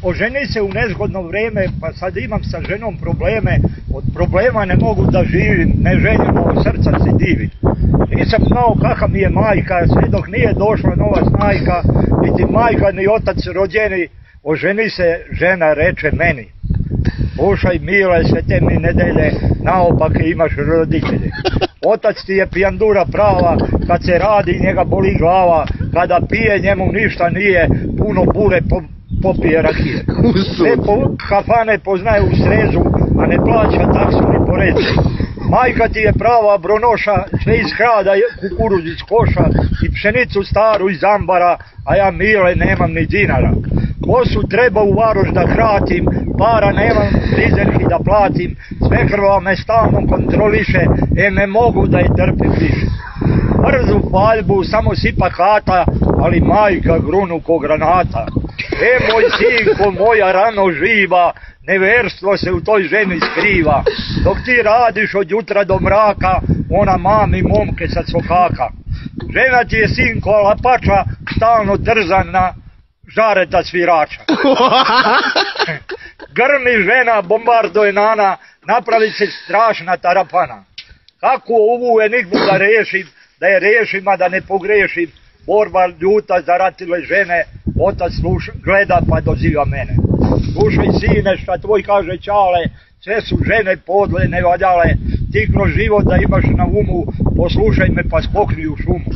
oženi se u nezgodno vrijeme, pa sad imam sa ženom probleme, od problema ne mogu da živim, ne ženjamo, srca se divi. Nisam znao kakva mi je majka, sve dok nije došla nova snajka, niti majka ni otac rođeni, oženi se, žena reče meni. Slušaj mile, sve te mi nedelje, naopake imaš roditelje. Otac ti je pijandura prava, kad se radi njega boli glava, kada pije njemu ništa nije, puno bure popije rakije. Sve kafane poznaje u srezu, a ne plaća taksu ni poreze. Majka ti je prava bronoša, sve iz hrada kukuruz iz koša i pšenicu staru iz ambara, a ja mile nemam ni dinara. Kosu treba u varoš da kratim, para nemam frizerki da platim, svekrva me stalno kontroliše, ne mogu da je trpim više. Brzu paljbu samo sipa kata, ali majka grunu ko granata. Moj sinko, moja rano živa, neverstvo se u toj ženi skriva. Dok ti radiš od jutra do mraka, ona mami momke sa cokaka. Žena ti je sinko lapača, stalno trzana, žareta svirača. Grmi žena, bombarduje nana, napravi se strašna tarapana. Kako ovu enigmu da je rešim, a da ne pogrešim, borba ljuta za ratile žene, otac gleda pa doziva mene. Slušaj sine, šta tvoj kaže čale, sve su žene podle, nevaljale, ti kroz život da imaš na umu, poslušaj me pa skokni u šumu.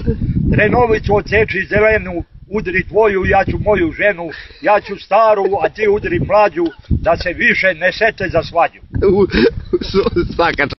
Trenovicu odseči zelenu, udri tvoju, ja ću moju ženu, ja ću staru, a ti udri mlađu, da se više ne sete za svađu. Svaka